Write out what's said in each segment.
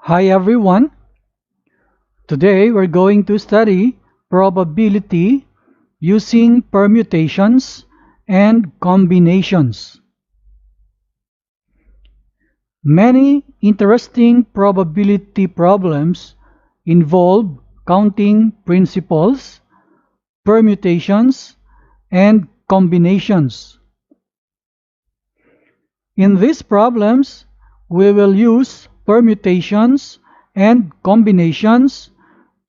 Hi everyone. Today we're going to study probability using permutations and combinations. Many interesting probability problems involve counting principles, permutations, and combinations. In these problems, we will use permutations and combinations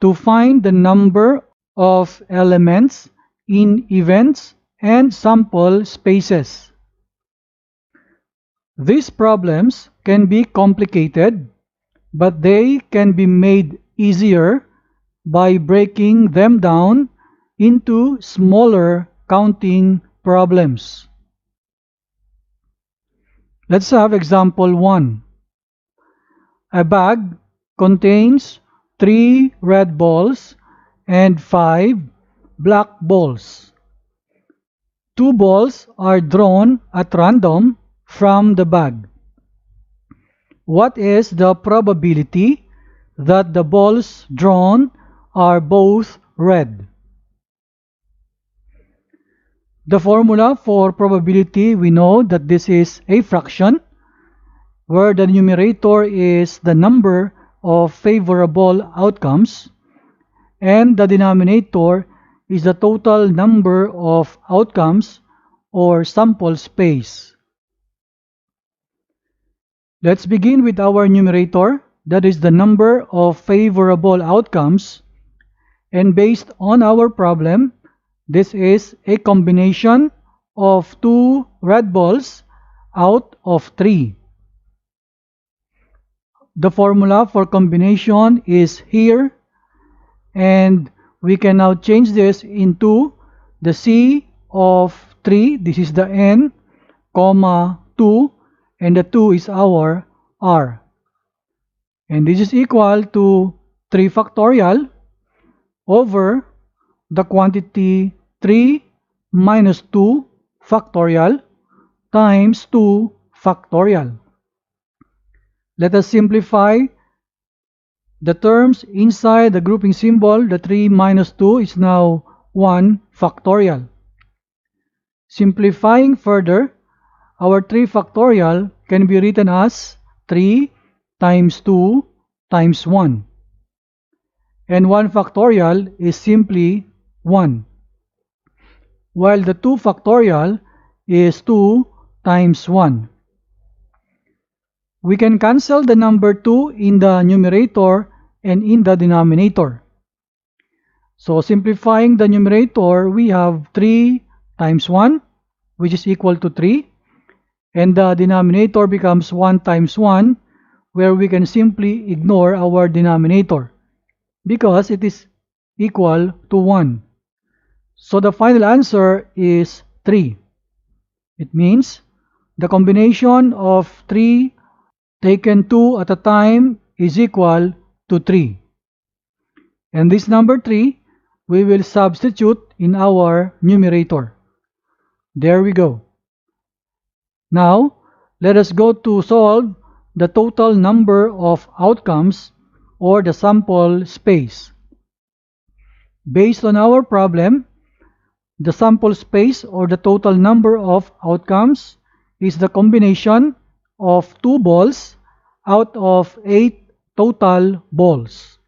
to find the number of elements in events and sample spaces. These problems can be complicated, but they can be made easier by breaking them down into smaller counting problems. Let's have example 1. A bag contains 3 red balls and 5 black balls. 2 balls are drawn at random from the bag. What is the probability that the balls drawn are both red? The formula for probability, we know that this is a fraction, where the numerator is the number of favorable outcomes and the denominator is the total number of outcomes or sample space. Let's begin with our numerator, that is the number of favorable outcomes, and based on our problem, this is a combination of 2 red balls out of 3. The formula for combination is here, and we can now change this into the C of 3, this is the N, comma 2, and the 2 is our R. And this is equal to 3 factorial over the quantity 3 minus 2 factorial times 2 factorial. Let us simplify the terms inside the grouping symbol. The 3 minus 2 is now 1 factorial. Simplifying further, our 3 factorial can be written as 3 times 2 times 1. And 1 factorial is simply 1. While the 2 factorial is 2 times 1. We can cancel the number 2 in the numerator and in the denominator. So simplifying the numerator, we have 3 times 1, which is equal to 3. And the denominator becomes 1 times 1, where we can simply ignore our denominator because it is equal to 1. So the final answer is 3. It means the combination of 3 taken 2 at a time is equal to 3. And this number 3, we will substitute in our numerator. There we go. Now, let us go to solve the total number of outcomes or the sample space. Based on our problem, the sample space or the total number of outcomes is the combination of 2 balls out of 8 total balls.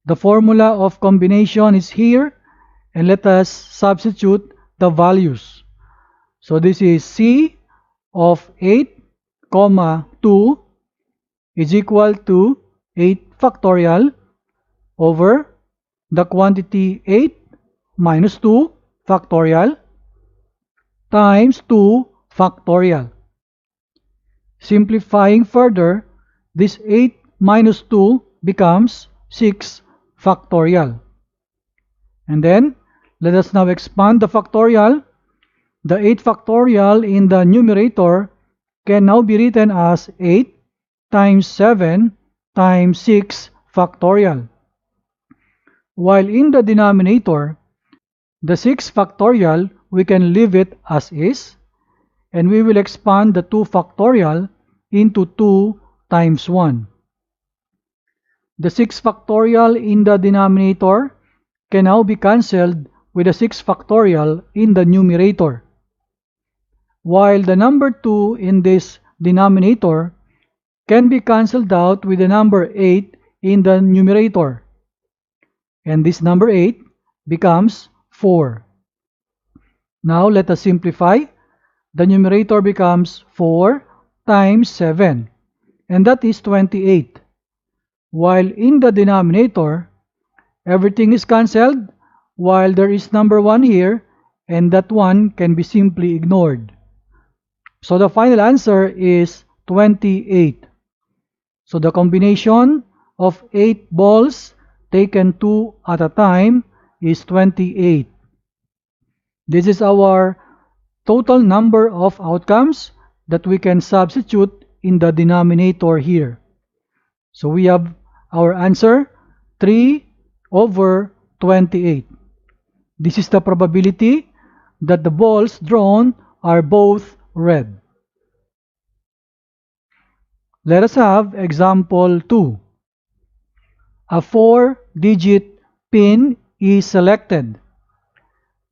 The formula of combination is here, and let us substitute the values. So this is C of 8, 2 is equal to 8 factorial over the quantity 8 minus 2 factorial times 2 factorial. Simplifying further, this 8 minus 2 becomes 6 factorial. And then, let us now expand the factorial. The 8 factorial in the numerator can now be written as 8 times 7 times 6 factorial. While in the denominator, the 6 factorial, we can leave it as is, and we will expand the 2 factorial into 2 times 1. The 6 factorial in the denominator can now be cancelled with the 6 factorial in the numerator, while the number 2 in this denominator can be cancelled out with the number 8 in the numerator, and this number 8 becomes 4. Now let us simplify. The numerator becomes 4 times 7, and that is 28. While in the denominator, everything is cancelled, while there is number 1 here, and that 1 can be simply ignored. So the final answer is 28. So the combination of 8 balls taken 2 at a time is 28. This is our total number of outcomes that we can substitute in the denominator here. So we have our answer 3/28. This is the probability that the balls drawn are both red. Let us have example 2. A 4-digit PIN is selected.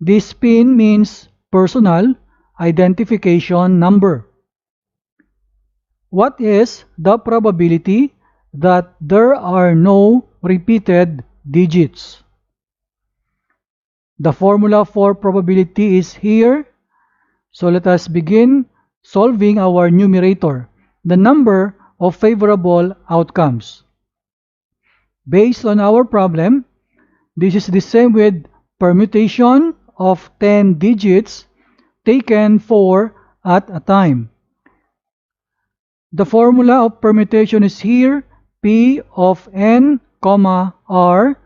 This PIN means personal identification number. What is the probability that there are no repeated digits? The formula for probability is here. So let us begin solving our numerator, the number of favorable outcomes. Based on our problem, this is the same with permutation of 10 digits taken 4 at a time. The formula of permutation is here. P of n, r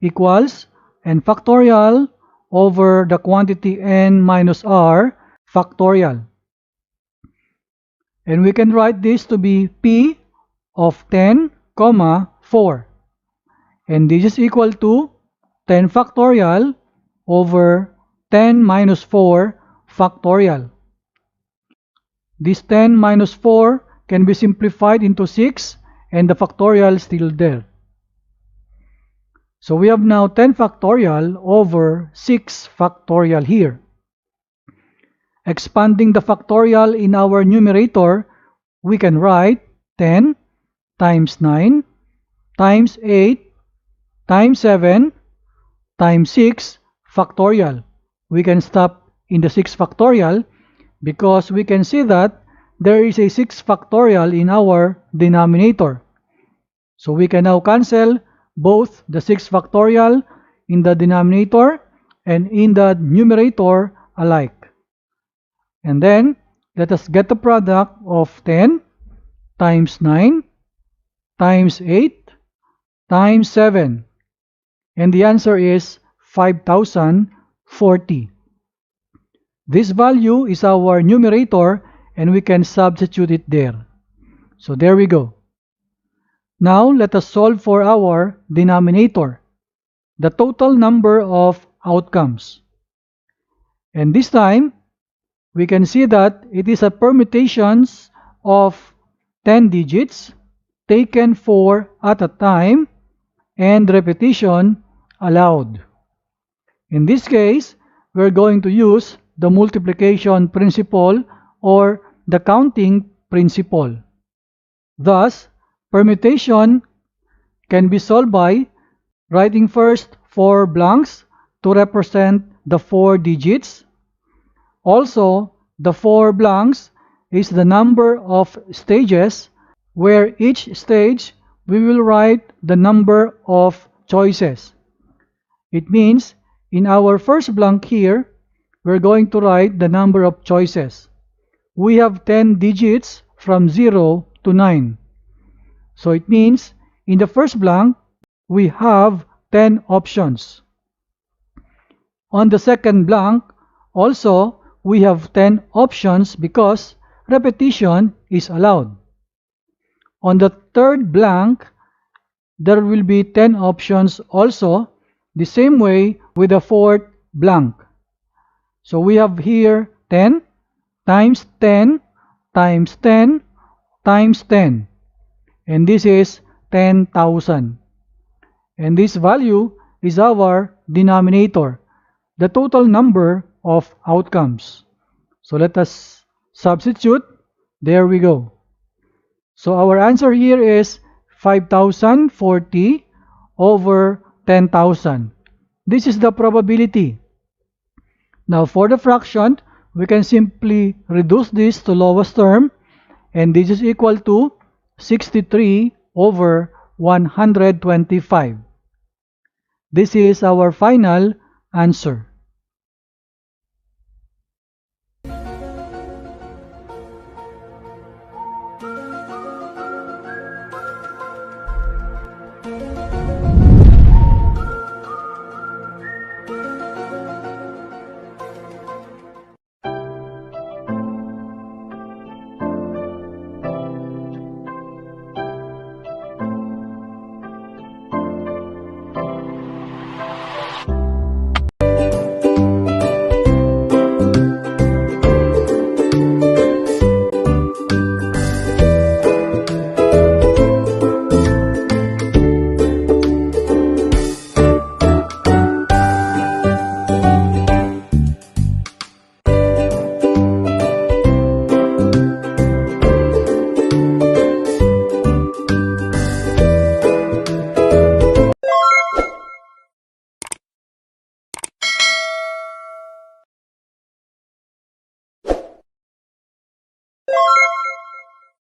equals n factorial over the quantity n minus r factorial. And we can write this to be P of 10, 4. And this is equal to 10 factorial over 10 minus 4 factorial. This 10 minus 4 can be simplified into 6, and the factorial is still there. So we have now 10 factorial over 6 factorial here. Expanding the factorial in our numerator, we can write 10 times 9 times 8 times 7 times 6 factorial. We can stop in the 6 factorial because we can see that there is a 6 factorial in our denominator. So we can now cancel both the 6 factorial in the denominator and in the numerator alike. And then let us get the product of 10 times 9 times 8 times 7. And the answer is 5040. This value is our numerator, and we can substitute it there. So there we go. Now let us solve for our denominator, the total number of outcomes. And this time, we can see that it is a permutations of 10 digits taken 4 at a time and repetition allowed. In this case, we're going to use the multiplication principle or the counting principle. Thus, permutation can be solved by writing first 4 blanks to represent the 4 digits. Also, the 4 blanks is the number of stages, where each stage we will write the number of choices. It means in our first blank here, we're going to write the number of choices. We have 10 digits from 0 to 9. So it means in the first blank, we have 10 options. On the second blank, also, we have 10 options because repetition is allowed. On the third blank, there will be 10 options also, the same way with the fourth blank. So we have here 10 times 10 times 10 times 10. and this is 10,000. And this value is our denominator, the total number of outcomes. So let us substitute. There we go. So our answer here is 5,040 over 10,000. This is the probability. Now for the fraction, we can simply reduce this to lowest term, and this is equal to 63 over 125. This is our final answer.